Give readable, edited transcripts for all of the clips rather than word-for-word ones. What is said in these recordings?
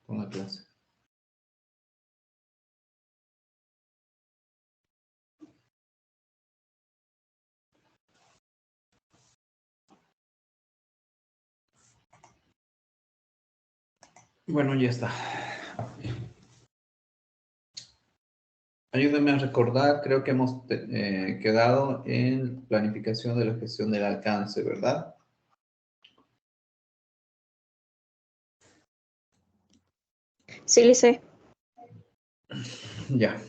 con la clase. Bueno, ya está. Ayúdenme a recordar, creo que hemos quedado en planificación de la gestión del alcance, ¿verdad? Sí, Lice. Ya.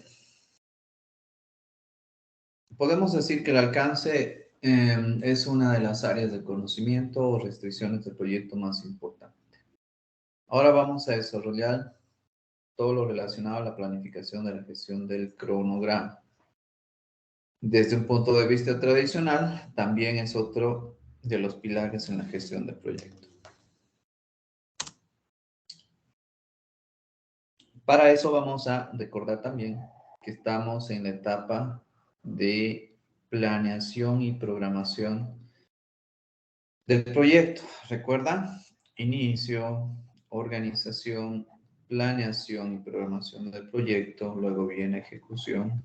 Podemos decir que el alcance es una de las áreas de conocimiento o restricciones del proyecto más importante. Ahora vamos a desarrollar todo lo relacionado a la planificación de la gestión del cronograma. Desde un punto de vista tradicional, también es otro de los pilares en la gestión del proyecto. Para eso vamos a recordar también que estamos en la etapa de planeación y programación del proyecto. ¿Recuerdan? Inicio, organización, planeación y programación del proyecto, luego viene ejecución.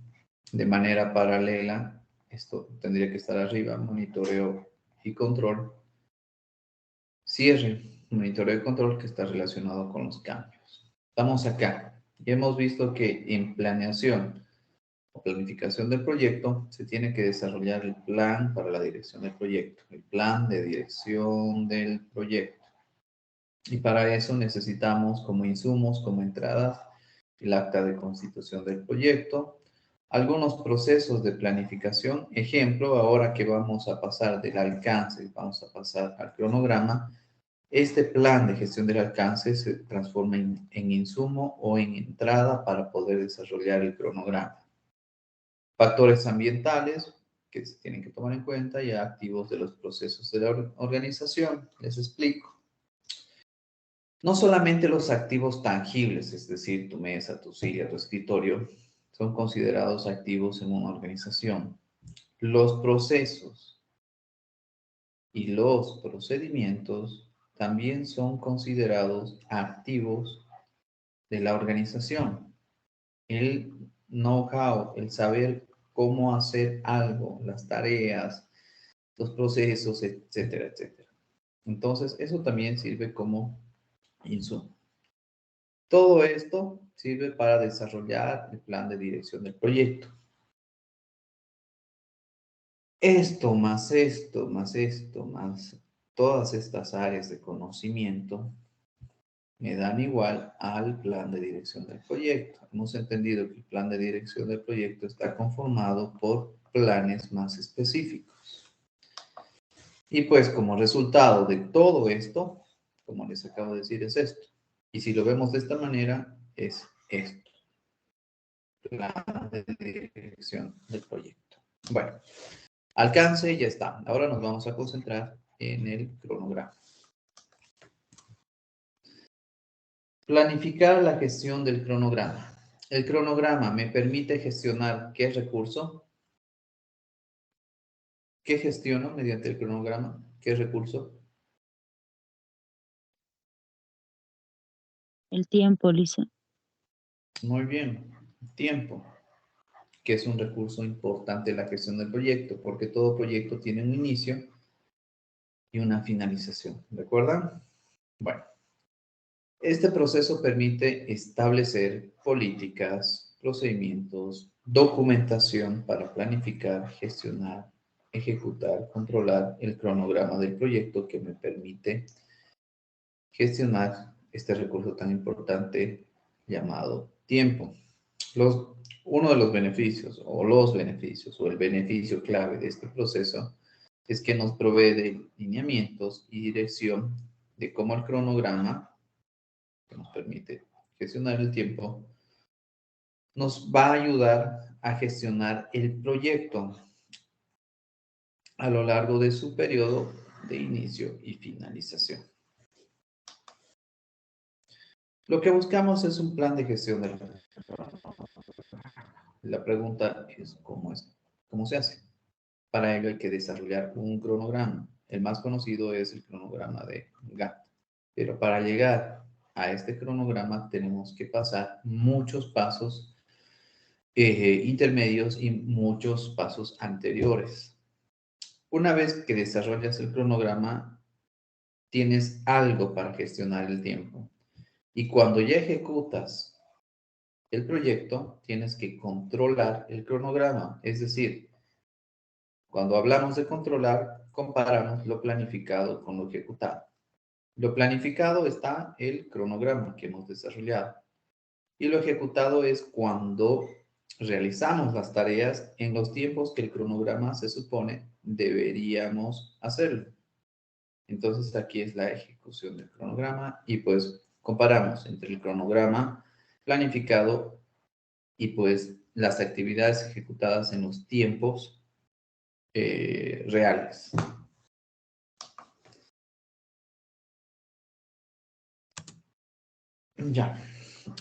De manera paralela, esto tendría que estar arriba, monitoreo y control. Cierre, monitoreo y control que está relacionado con los cambios. Estamos acá. Y hemos visto que en planeación o planificación del proyecto se tiene que desarrollar el plan para la dirección del proyecto, el plan de dirección del proyecto. Y para eso necesitamos como insumos, como entradas, el acta de constitución del proyecto, algunos procesos de planificación. Ejemplo, ahora que vamos a pasar del alcance, vamos a pasar al cronograma, este plan de gestión del alcance se transforma en insumo o en entrada para poder desarrollar el cronograma. Factores ambientales que se tienen que tomar en cuenta y activos de los procesos de la organización. Les explico. No solamente los activos tangibles, es decir, tu mesa, tu silla, tu escritorio, son considerados activos en una organización. Los procesos y los procedimientos también son considerados activos de la organización. El know-how, el saber cómo hacer algo, las tareas, los procesos, etcétera, etcétera. Entonces, eso también sirve como insumo. Todo esto sirve para desarrollar el plan de dirección del proyecto. Esto, más todas estas áreas de conocimiento me dan igual al plan de dirección del proyecto. Hemos entendido que el plan de dirección del proyecto está conformado por planes más específicos. Y pues como resultado de todo esto, como les acabo de decir, es esto. Y si lo vemos de esta manera, es esto. Plan de dirección del proyecto. Bueno, alcance ya está. Ahora nos vamos a concentrar en el cronograma. Planificar la gestión del cronograma. El cronograma me permite gestionar ¿qué recurso? ¿Qué gestiono mediante el cronograma? ¿Qué recurso? El tiempo, Lisa. Muy bien, tiempo, que es un recurso importante en la gestión del proyecto, porque todo proyecto tiene un inicio y una finalización. ¿Recuerdan? Bueno. Este proceso permite establecer políticas, procedimientos, documentación para planificar, gestionar, ejecutar, controlar el cronograma del proyecto que me permite gestionar este recurso tan importante llamado tiempo. Uno de los beneficios o el beneficio clave de este proceso es que nos provee de lineamientos y dirección de cómo el cronograma que nos permite gestionar el tiempo, nos va a ayudar a gestionar el proyecto a lo largo de su periodo de inicio y finalización. Lo que buscamos es un plan de gestión del La pregunta es cómo se hace. Para ello hay que desarrollar un cronograma. El más conocido es el cronograma de Gantt. Pero para llegar a este cronograma tenemos que pasar muchos pasos intermedios y muchos pasos anteriores. Una vez que desarrollas el cronograma, tienes algo para gestionar el tiempo. Y cuando ya ejecutas el proyecto, tienes que controlar el cronograma. Es decir, cuando hablamos de controlar, comparamos lo planificado con lo ejecutado. Lo planificado está el cronograma que hemos desarrollado. Y lo ejecutado es cuando realizamos las tareas en los tiempos que el cronograma se supone deberíamos hacerlo. Entonces aquí es la ejecución del cronograma y pues comparamos entre el cronograma planificado y pues las actividades ejecutadas en los tiempos reales. Ya.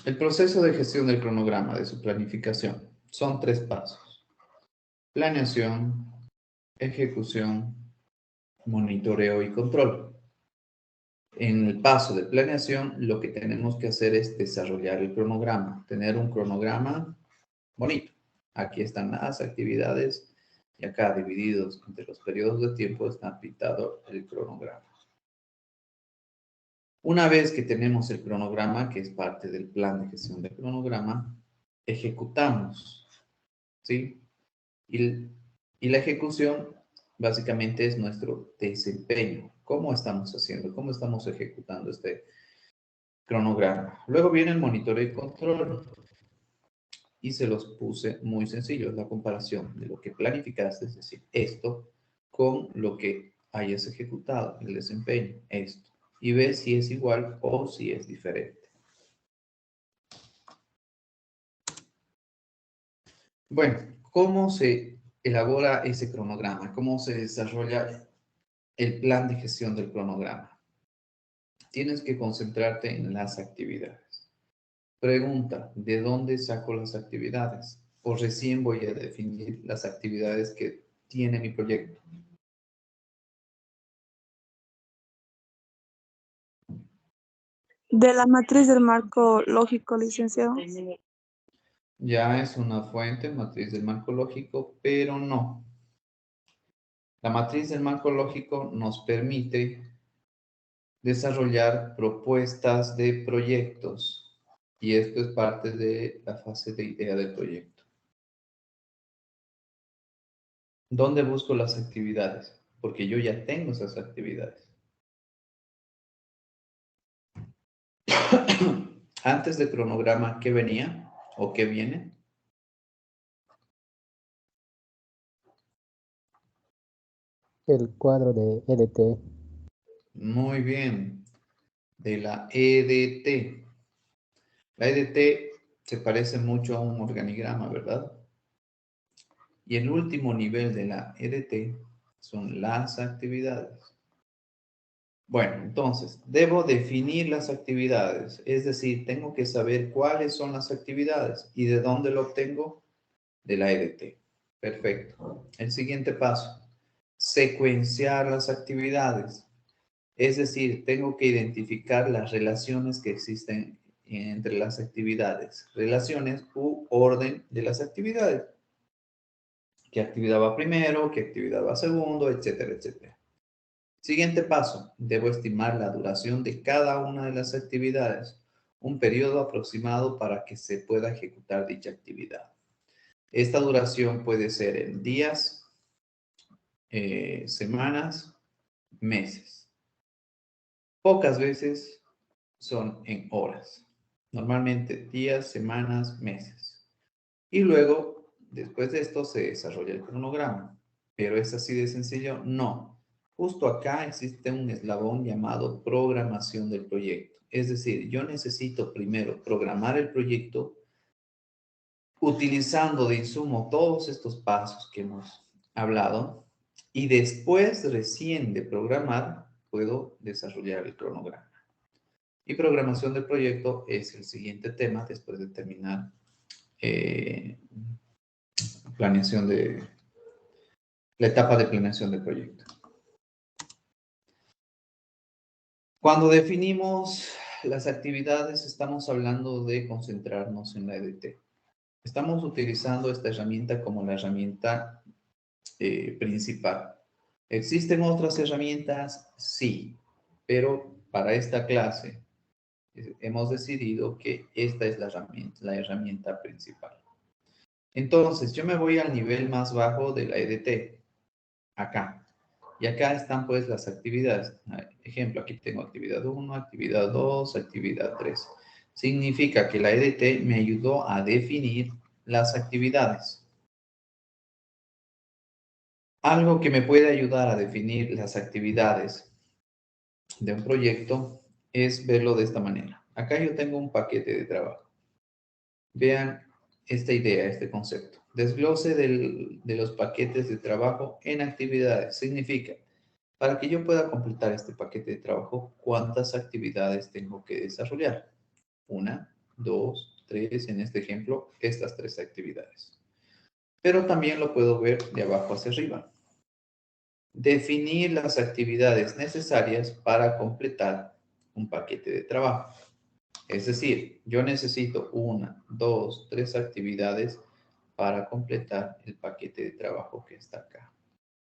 El proceso de gestión del cronograma, de su planificación, son 3 pasos. Planeación, ejecución, monitoreo y control. En el paso de planeación, lo que tenemos que hacer es desarrollar el cronograma, tener un cronograma bonito. Aquí están las actividades y acá divididos entre los periodos de tiempo está pintado el cronograma. Una vez que tenemos el cronograma, que es parte del plan de gestión del cronograma, ejecutamos, ¿sí? Y la ejecución básicamente es nuestro desempeño. ¿Cómo estamos haciendo? ¿Cómo estamos ejecutando este cronograma? Luego viene el monitoreo y control. Y se los puse muy sencillos, la comparación de lo que planificaste, es decir, esto, con lo que hayas ejecutado, el desempeño, esto. Y ves si es igual o si es diferente. Bueno, ¿cómo se elabora ese cronograma? ¿Cómo se desarrolla el plan de gestión del cronograma? Tienes que concentrarte en las actividades. Pregunta, ¿de dónde saco las actividades? O recién voy a definir las actividades que tiene mi proyecto. De la matriz del marco lógico, licenciado. Ya es una fuente, matriz del marco lógico, pero no. La matriz del marco lógico nos permite desarrollar propuestas de proyectos y esto es parte de la fase de idea del proyecto. ¿Dónde busco las actividades? Porque yo ya tengo esas actividades. Antes del cronograma, ¿qué venía o qué viene? El cuadro de EDT. Muy bien, de la EDT. La EDT se parece mucho a un organigrama, ¿verdad? Y el último nivel de la EDT son las actividades. Bueno, entonces, debo definir las actividades, es decir, tengo que saber cuáles son las actividades y de dónde lo obtengo, de la EDT. Perfecto. El siguiente paso, secuenciar las actividades. Es decir, tengo que identificar las relaciones que existen entre las actividades, relaciones u orden de las actividades. ¿Qué actividad va primero? ¿Qué actividad va segundo? Etcétera, etcétera. Siguiente paso, debo estimar la duración de cada una de las actividades, un periodo aproximado para que se pueda ejecutar dicha actividad. Esta duración puede ser en días, semanas, meses. Pocas veces son en horas. Normalmente días, semanas, meses. Y luego, después de esto, se desarrolla el cronograma. ¿Pero es así de sencillo? No. Justo acá existe un eslabón llamado programación del proyecto. Es decir, yo necesito primero programar el proyecto utilizando de insumo todos estos pasos que hemos hablado y después recién de programar puedo desarrollar el cronograma. Y programación del proyecto es el siguiente tema después de terminar planeación de la etapa de planeación del proyecto. Cuando definimos las actividades, estamos hablando de concentrarnos en la EDT. Estamos utilizando esta herramienta como la herramienta principal. ¿Existen otras herramientas? Sí, pero para esta clase hemos decidido que esta es la herramienta principal. Entonces, yo me voy al nivel más bajo de la EDT, acá. Y acá están pues las actividades. Ejemplo, aquí tengo actividad 1, actividad 2, actividad 3. Significa que la EDT me ayudó a definir las actividades. Algo que me puede ayudar a definir las actividades de un proyecto es verlo de esta manera. Acá yo tengo un paquete de trabajo. Vean esta idea, este concepto. Desglose de los paquetes de trabajo en actividades. Significa, para que yo pueda completar este paquete de trabajo, ¿cuántas actividades tengo que desarrollar? 1, 2, 3, en este ejemplo, estas 3 actividades. Pero también lo puedo ver de abajo hacia arriba. Definir las actividades necesarias para completar un paquete de trabajo. Es decir, yo necesito 1, 2, 3 actividades para completar el paquete de trabajo que está acá.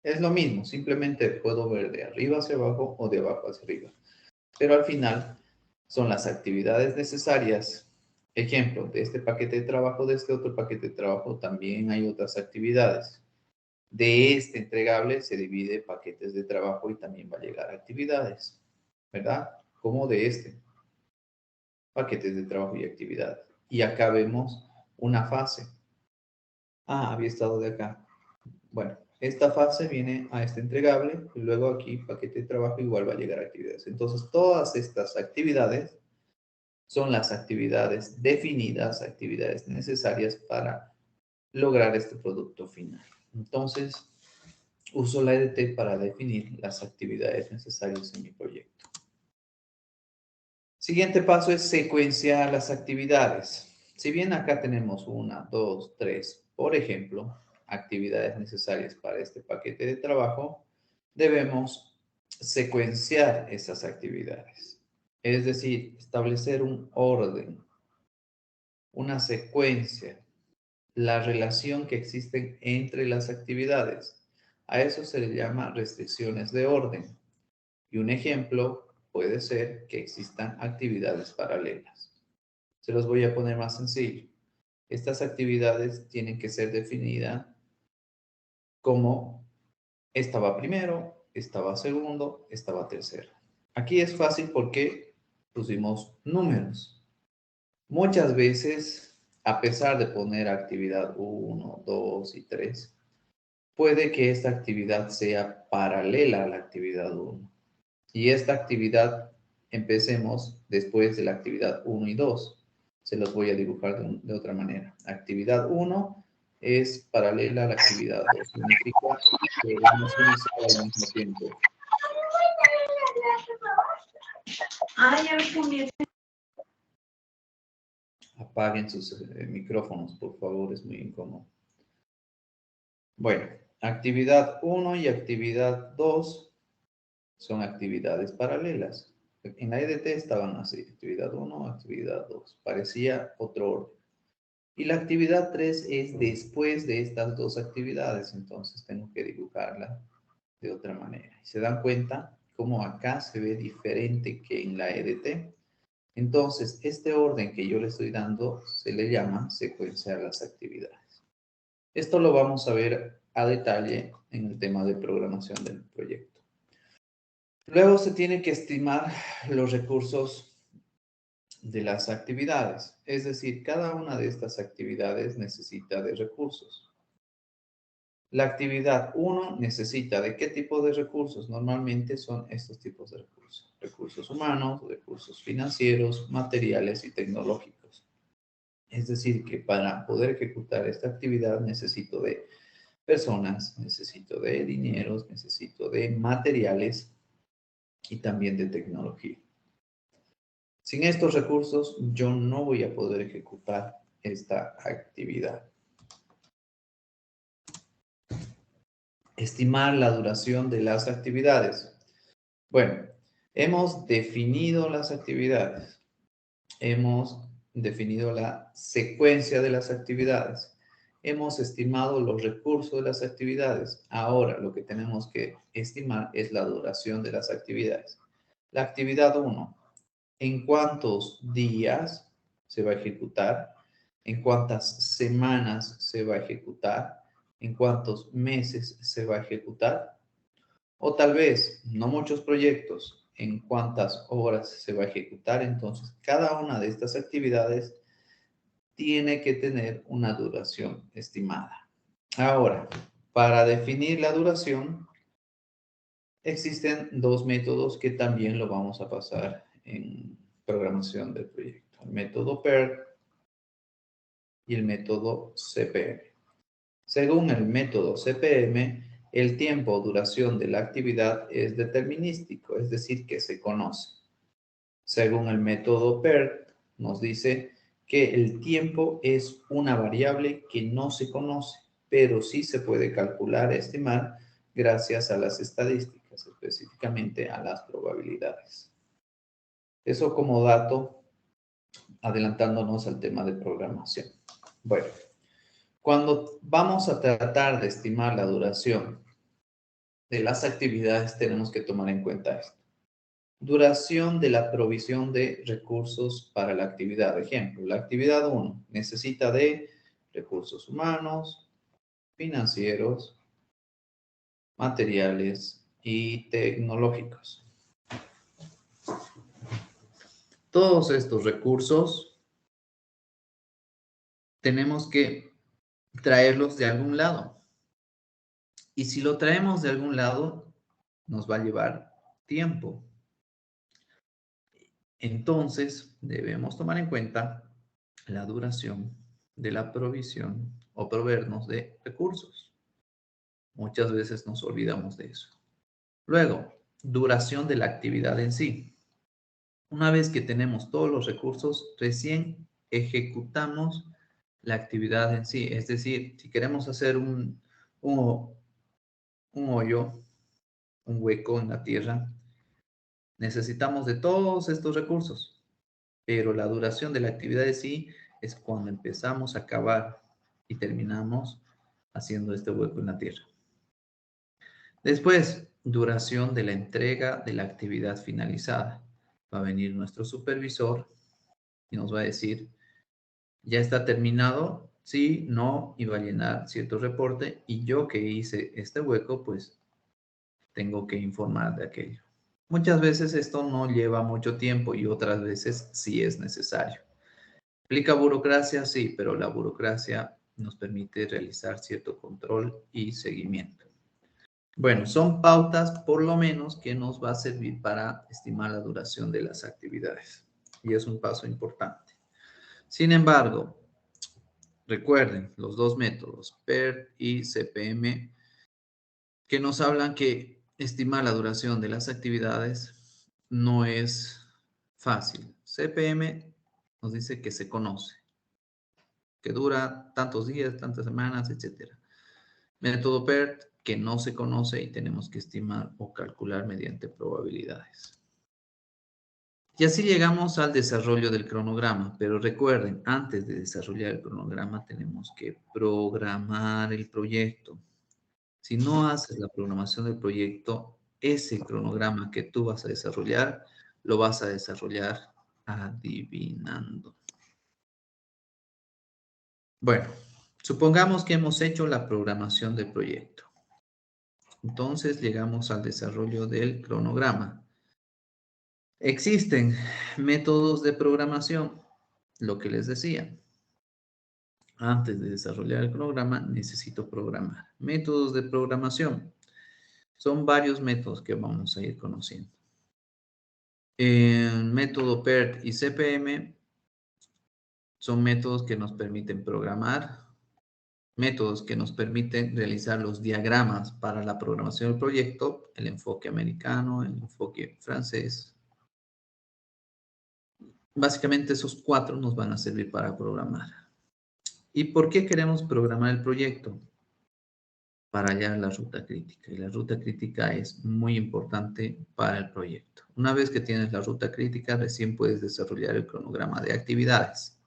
Es lo mismo, simplemente puedo ver de arriba hacia abajo o de abajo hacia arriba. Pero al final son las actividades necesarias. Ejemplo, de este paquete de trabajo, de este otro paquete de trabajo, también hay otras actividades. De este entregable se divide paquetes de trabajo y también va a llegar actividades, ¿verdad? Como de este, paquetes de trabajo y actividades. Y acá vemos una fase. Ah, había estado de acá. Bueno, esta fase viene a este entregable y luego aquí paquete de trabajo igual va a llegar a actividades. Entonces, todas estas actividades son las actividades definidas, actividades necesarias para lograr este producto final. Entonces, uso la EDT para definir las actividades necesarias en mi proyecto. Siguiente paso es secuenciar las actividades. Si bien acá tenemos 1, 2, 3, por ejemplo, actividades necesarias para este paquete de trabajo, debemos secuenciar esas actividades. Es decir, establecer un orden, una secuencia, la relación que existe entre las actividades. A eso se le llama restricciones de orden. Y un ejemplo puede ser que existan actividades paralelas. Se los voy a poner más sencillo. Estas actividades tienen que ser definidas como esta va primero, esta va segundo, esta va tercero. Aquí es fácil porque pusimos números. Muchas veces, a pesar de poner actividad 1, 2 y 3, puede que esta actividad sea paralela a la actividad 1. Y esta actividad empecemos después de la actividad 1 y 2. Se los voy a dibujar de otra manera. Actividad 1 es paralela a la actividad 2. Significa que vamos a iniciar al mismo tiempo. Apaguen sus micrófonos, por favor, es muy incómodo. Bueno, actividad 1 y actividad 2 son actividades paralelas. En la EDT estaban así, actividad 1, actividad 2. Parecía otro orden. Y la actividad 3 es después de estas dos actividades, entonces tengo que dibujarla de otra manera. Y se dan cuenta cómo acá se ve diferente que en la EDT. Entonces, este orden que yo le estoy dando se le llama secuenciar las actividades. Esto lo vamos a ver a detalle en el tema de programación del proyecto. Luego se tiene que estimar los recursos de las actividades. Es decir, cada una de estas actividades necesita de recursos. La actividad 1 necesita de qué tipo de recursos. Normalmente son estos tipos de recursos. Recursos humanos, recursos financieros, materiales y tecnológicos. Es decir, que para poder ejecutar esta actividad necesito de personas, necesito de dineros, necesito de materiales y también de tecnología. Sin estos recursos, yo no voy a poder ejecutar esta actividad. Estimar la duración de las actividades. Bueno, hemos definido las actividades. hemos definido la secuencia de las actividades, hemos estimado los recursos de las actividades. Ahora lo que tenemos que estimar es la duración de las actividades. La actividad 1, ¿en cuántos días se va a ejecutar? ¿En cuántas semanas se va a ejecutar? ¿En cuántos meses se va a ejecutar? O tal vez, no muchos proyectos, ¿en cuántas horas se va a ejecutar? Entonces, cada una de estas actividades tiene que tener una duración estimada. Ahora, para definir la duración, existen dos métodos que también lo vamos a pasar en programación del proyecto. El método PERT y el método CPM. Según el método CPM, el tiempo o duración de la actividad es determinístico, es decir, que se conoce. Según el método PERT, nos dice que el tiempo es una variable que no se conoce, pero sí se puede calcular, estimar, gracias a las estadísticas, específicamente a las probabilidades. Eso como dato, adelantándonos al tema de programación. Bueno, cuando vamos a tratar de estimar la duración de las actividades, tenemos que tomar en cuenta esto. Duración de la provisión de recursos para la actividad. Ejemplo, la actividad 1 necesita de recursos humanos, financieros, materiales y tecnológicos. Todos estos recursos tenemos que traerlos de algún lado. Y si lo traemos de algún lado, nos va a llevar tiempo. Entonces, debemos tomar en cuenta la duración de la provisión o proveernos de recursos. Muchas veces nos olvidamos de eso. Luego, duración de la actividad en sí. Una vez que tenemos todos los recursos, recién ejecutamos la actividad en sí. Es decir, si queremos hacer un hoyo, un hueco en la tierra, necesitamos de todos estos recursos. Pero la duración de la actividad en sí es cuando empezamos a cavar y terminamos haciendo este hueco en la tierra. Después, duración de la entrega de la actividad finalizada. Va a venir nuestro supervisor y nos va a decir, ¿ya está terminado? Sí, no, y va a llenar cierto reporte. Y yo que hice este hueco, pues tengo que informar de aquello. Muchas veces esto no lleva mucho tiempo y otras veces sí es necesario. ¿Implica burocracia? Sí, pero la burocracia nos permite realizar cierto control y seguimiento. Bueno, son pautas por lo menos que nos va a servir para estimar la duración de las actividades. Y es un paso importante. Sin embargo, recuerden los dos métodos, PERT y CPM, que nos hablan que estimar la duración de las actividades no es fácil. CPM nos dice que se conoce, que dura tantos días, tantas semanas, etc. Método PERT, que no se conoce y tenemos que estimar o calcular mediante probabilidades. Y así llegamos al desarrollo del cronograma, pero recuerden, antes de desarrollar el cronograma tenemos que programar el proyecto. Si no haces la programación del proyecto, ese cronograma que tú vas a desarrollar, lo vas a desarrollar adivinando. Bueno, supongamos que hemos hecho la programación del proyecto. Entonces llegamos al desarrollo del cronograma. Existen métodos de programación, lo que les decía. Antes de desarrollar el cronograma, necesito programar. Métodos de programación. Son varios métodos que vamos a ir conociendo. El método PERT y CPM son métodos que nos permiten programar, métodos que nos permiten realizar los diagramas para la programación del proyecto, el enfoque americano, el enfoque francés. Básicamente esos cuatro nos van a servir para programar. ¿Y por qué queremos programar el proyecto? para hallar la ruta crítica. Y la ruta crítica es muy importante para el proyecto. Una vez que tienes la ruta crítica, recién puedes desarrollar el cronograma de actividades.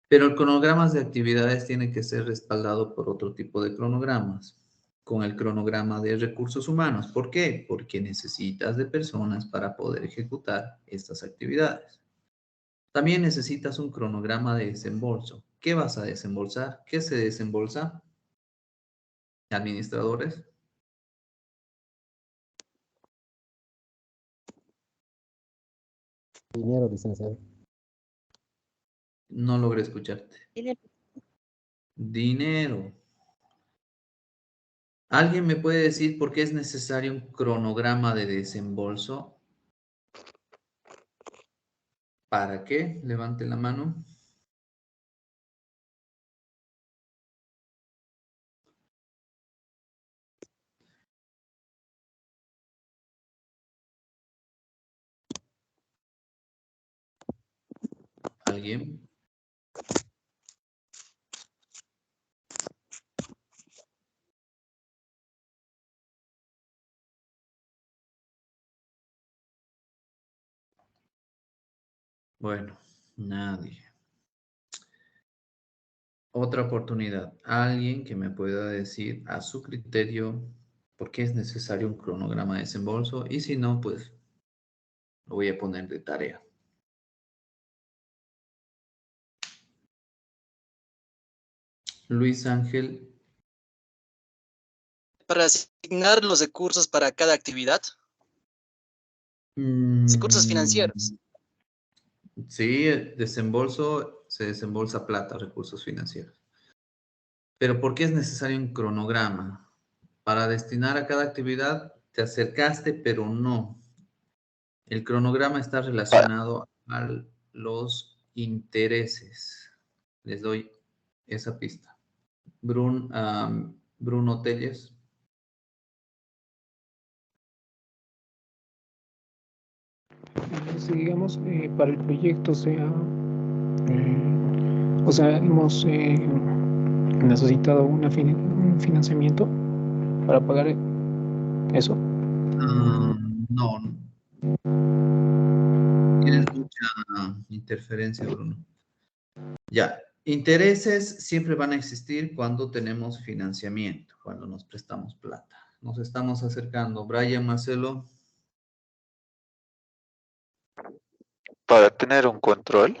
Pero el cronograma de actividades tiene que ser respaldado por otro tipo de cronogramas, con el cronograma de recursos humanos. ¿Por qué? Porque necesitas de personas para poder ejecutar estas actividades. También necesitas un cronograma de desembolso. ¿Qué vas a desembolsar? ¿Qué se desembolsa? Administradores. Dinero, licenciado. No logré escucharte. Dinero. ¿Alguien me puede decir por qué es necesario un cronograma de desembolso? ¿Para qué? Levante la mano. ¿Alguien? Bueno, nadie. Otra oportunidad. Alguien que me pueda decir a su criterio por qué es necesario un cronograma de desembolso y si no, pues lo voy a poner de tarea. Luis Ángel. Para asignar los recursos para cada actividad. Recursos financieros. Sí, desembolso, se desembolsa plata, recursos financieros. Pero ¿por qué es necesario un cronograma? Para destinar a cada actividad te acercaste, pero no. El cronograma está relacionado a los intereses. Les doy esa pista. Bruno Telles. Si digamos para el proyecto sea, o sea, hemos necesitado un financiamiento para pagar eso. No. Tienes mucha interferencia, Bruno. Ya, intereses siempre van a existir cuando tenemos financiamiento, cuando nos prestamos plata. Nos estamos acercando. Brian, Marcelo. Para tener un control,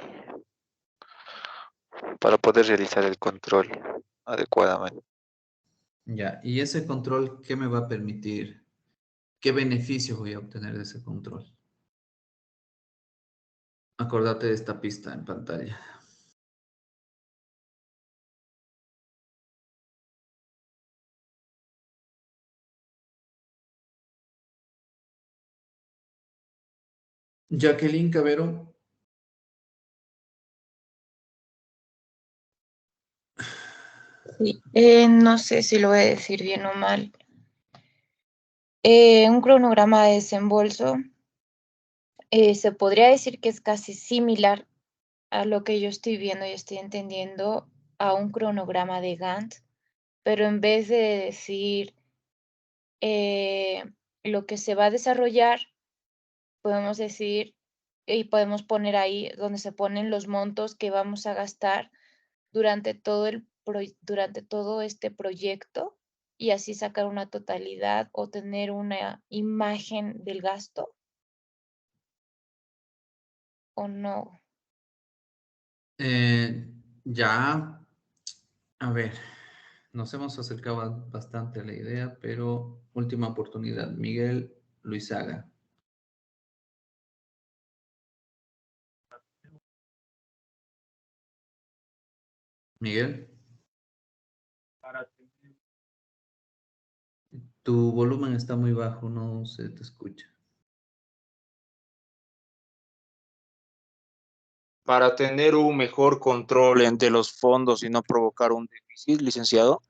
para poder realizar el control adecuadamente. Ya, y ese control, ¿qué me va a permitir? ¿Qué beneficio voy a obtener de ese control? Acordate de esta pista en pantalla. Jacqueline Cabero. Sí, no sé si lo voy a decir bien o mal. Un cronograma de desembolso se podría decir que es casi similar a lo que yo estoy viendo y estoy entendiendo a un cronograma de Gantt, pero en vez de decir lo que se va a desarrollar, podemos decir y podemos poner ahí donde se ponen los montos que vamos a gastar durante durante todo este proyecto y así sacar una totalidad o tener una imagen del gasto o no. Ya, a ver, nos hemos acercado bastante a la idea, pero última oportunidad. Miguel Luisaga. Miguel. Tu volumen está muy bajo, no se te escucha. Para tener un mejor control entre los fondos y no provocar un déficit, licenciado.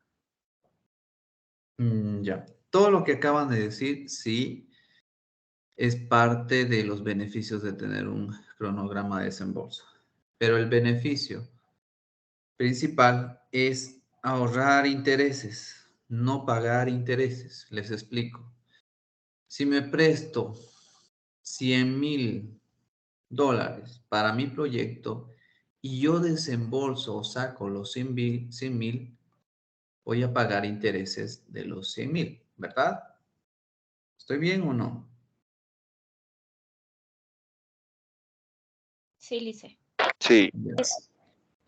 Ya. Todo lo que acaban de decir, sí, es parte de los beneficios de tener un cronograma de desembolso. Pero el beneficio principal es ahorrar intereses. no pagar intereses. Les explico. Si me presto $100,000 para mi proyecto y yo desembolso o saco los 100,000, voy a pagar intereses de los 100,000, ¿verdad? ¿Estoy bien o no? Sí, Lice. Sí, Ya.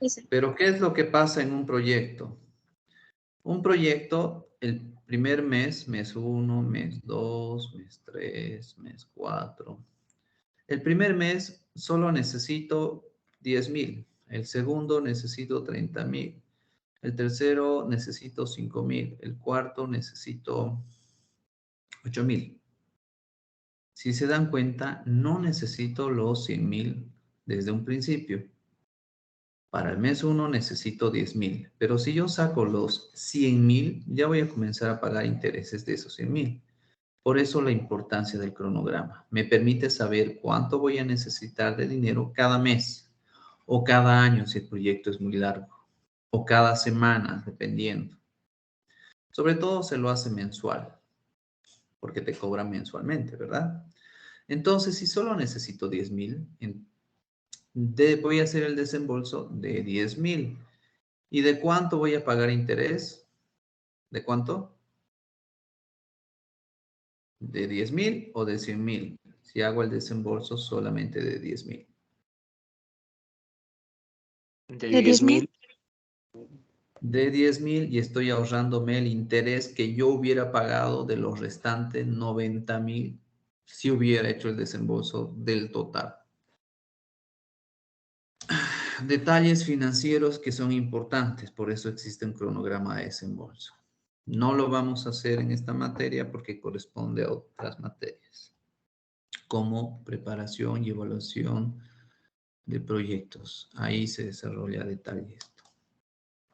Lice. Pero ¿qué es lo que pasa en un proyecto? Un proyecto, el primer mes, mes 1, mes 2, mes 3, mes 4. El primer mes solo necesito 10,000. El segundo necesito 30,000. El tercero necesito 5,000. El cuarto necesito 8,000. Si se dan cuenta, no necesito los 100,000 desde un principio. Para el mes 1 necesito 10,000, pero si yo saco los 100,000, ya voy a comenzar a pagar intereses de esos 100,000. Por eso la importancia del cronograma. Me permite saber cuánto voy a necesitar de dinero cada mes, o cada año si el proyecto es muy largo, o cada semana, dependiendo. Sobre todo se lo hace mensual, porque te cobran mensualmente, ¿verdad? Entonces, si solo necesito 10,000, voy a hacer el desembolso de 10,000. ¿Y de cuánto voy a pagar interés? ¿De cuánto? ¿De 10,000 o de 100,000? Si hago el desembolso solamente de 10,000. De ¿De 10,000? De 10,000 y estoy ahorrándome el interés que yo hubiera pagado de los restantes 90,000 si hubiera hecho el desembolso del total. Detalles financieros que son importantes, por eso existe un cronograma de desembolso. No lo vamos a hacer en esta materia porque corresponde a otras materias, como preparación y evaluación de proyectos. Ahí se desarrolla a detalle esto.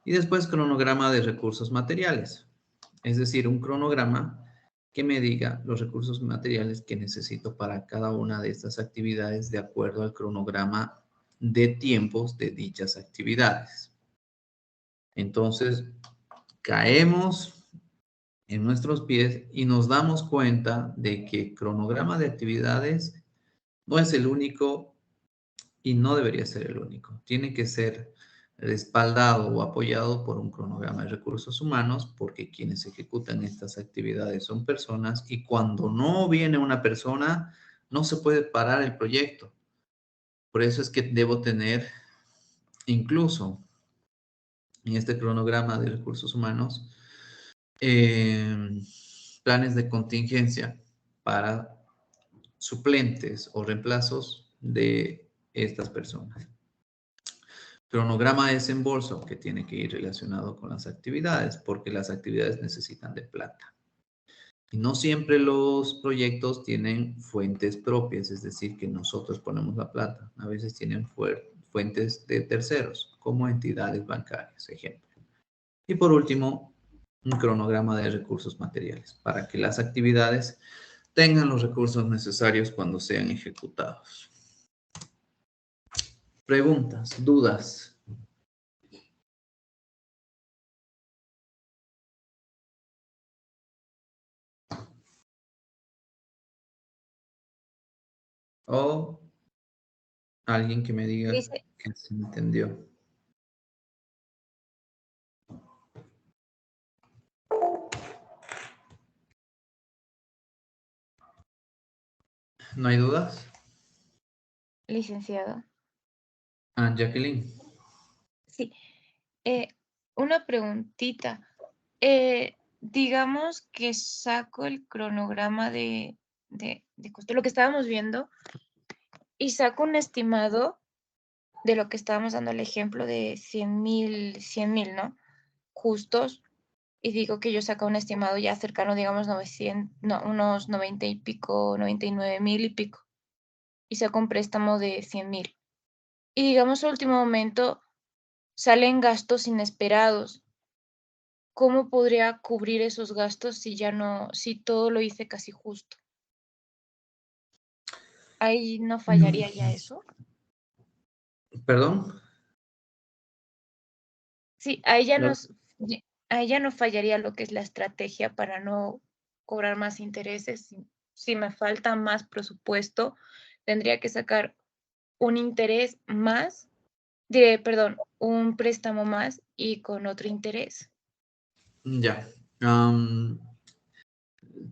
Y después cronograma de recursos materiales, es decir, un cronograma que me diga los recursos materiales que necesito para cada una de estas actividades de acuerdo al cronograma de tiempos de dichas actividades. Entonces, caemos en nuestros pies y nos damos cuenta de que cronograma de actividades no es el único y no debería ser el único. Tiene que ser respaldado o apoyado por un cronograma de recursos humanos, porque quienes ejecutan estas actividades son personas y cuando no viene una persona, no se puede parar el proyecto. Por eso es que debo tener incluso en este cronograma de recursos humanos planes de contingencia para suplentes o reemplazos de estas personas. Cronograma de desembolso que tiene que ir relacionado con las actividades, porque las actividades necesitan de plata. Y no siempre los proyectos tienen fuentes propias, es decir, que nosotros ponemos la plata. A veces tienen fuentes de terceros, como entidades bancarias, ejemplo. Y por último, un cronograma de recursos materiales, para que las actividades tengan los recursos necesarios cuando sean ejecutados. Preguntas, dudas. O alguien que me diga Lice, que se entendió. ¿No hay dudas? licenciado. Ah, Jacqueline. Sí. Una preguntita. Digamos que saco el cronograma de costo, lo que estábamos viendo, y saco un estimado de lo que estábamos dando el ejemplo de 100,000, ¿no? Justos, y digo que yo saco un estimado ya cercano, digamos, 900, no, unos 90 y pico, 99,000 y pico, y saco un préstamo de 100,000. Y digamos, al último momento salen gastos inesperados. ¿Cómo podría cubrir esos gastos si ya no, si todo lo hice casi justo? Ahí no fallaría ya eso. ¿Perdón? Sí, ahí ya No. nos, ahí ya no fallaría lo que es la estrategia para no cobrar más intereses. Si me falta más presupuesto, tendría que sacar un interés más, perdón, un préstamo más y con otro interés. Ya.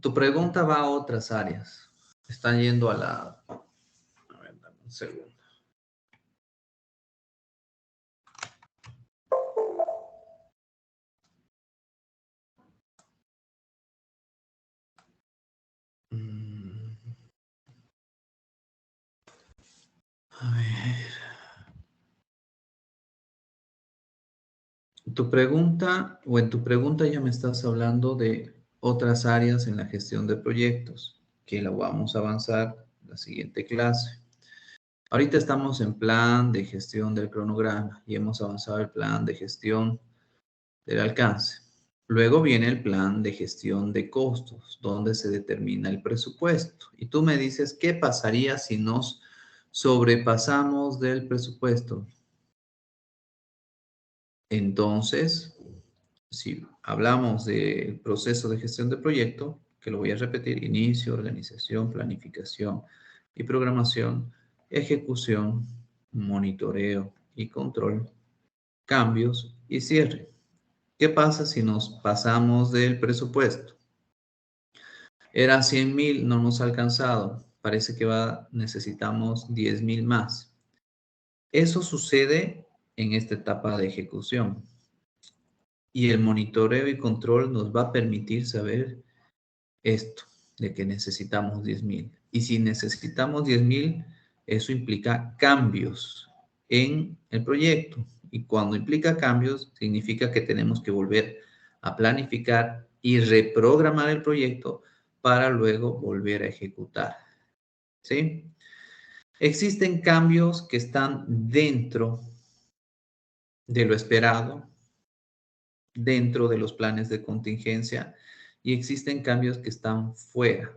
Tu pregunta va a otras áreas. Están yendo a la... A ver, dame un segundo. A ver. Tu pregunta, o en tu pregunta ya me estás hablando de otras áreas en la gestión de proyectos, que la vamos a avanzar en la siguiente clase. Ahorita estamos en plan de gestión del cronograma y hemos avanzado el plan de gestión del alcance. Luego viene el plan de gestión de costos, donde se determina el presupuesto. Y tú me dices, ¿qué pasaría si nos sobrepasamos del presupuesto? Entonces, si hablamos del proceso de gestión de proyecto, que lo voy a repetir, inicio, organización, planificación y programación, ejecución, monitoreo y control, cambios y cierre. ¿Qué pasa si nos pasamos del presupuesto? Era 100,000, no nos ha alcanzado. Parece que necesitamos 10,000 más. Eso sucede en esta etapa de ejecución. Y el monitoreo y control nos va a permitir saber esto, de que necesitamos 10,000. Y si necesitamos 10,000, eso implica cambios en el proyecto. Y cuando implica cambios, significa que tenemos que volver a planificar y reprogramar el proyecto para luego volver a ejecutar. ¿Sí? Existen cambios que están dentro de lo esperado, dentro de los planes de contingencia, y existen cambios que están fuera.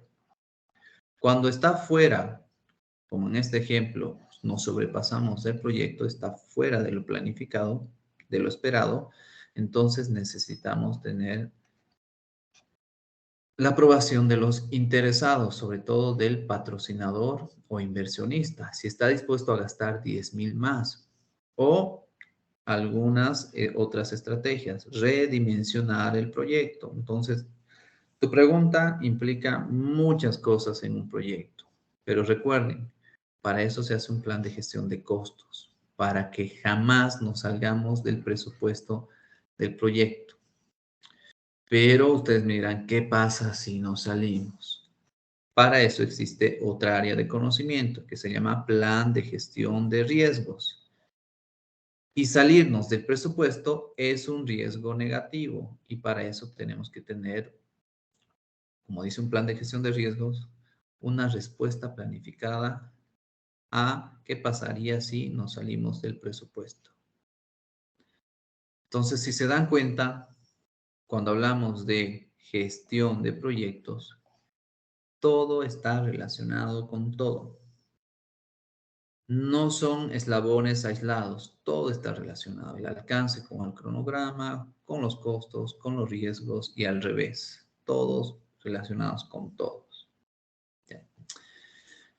Cuando está fuera, como en este ejemplo, nos sobrepasamos del proyecto, está fuera de lo planificado, de lo esperado, entonces necesitamos tener la aprobación de los interesados, sobre todo del patrocinador o inversionista, si está dispuesto a gastar 10,000 más, o algunas otras estrategias, redimensionar el proyecto. Entonces, tu pregunta implica muchas cosas en un proyecto, pero recuerden, para eso se hace un plan de gestión de costos, para que jamás nos salgamos del presupuesto del proyecto. Pero ustedes me dirán, ¿qué pasa si nos salimos? Para eso existe otra área de conocimiento que se llama plan de gestión de riesgos. Y salirnos del presupuesto es un riesgo negativo y para eso tenemos que tener, como dice un plan de gestión de riesgos, una respuesta planificada a qué pasaría si nos salimos del presupuesto. Entonces, si se dan cuenta, cuando hablamos de gestión de proyectos, todo está relacionado con todo. No son eslabones aislados, todo está relacionado. El alcance con el cronograma, con los costos, con los riesgos y al revés. Todos relacionados con todos. ¿Ya?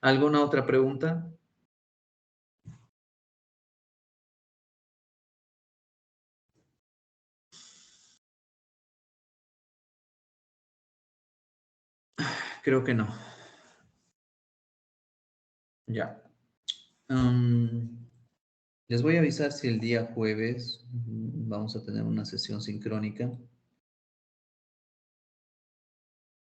¿Alguna otra pregunta? Creo que no. Ya. Les voy a avisar si el día jueves vamos a tener una sesión sincrónica.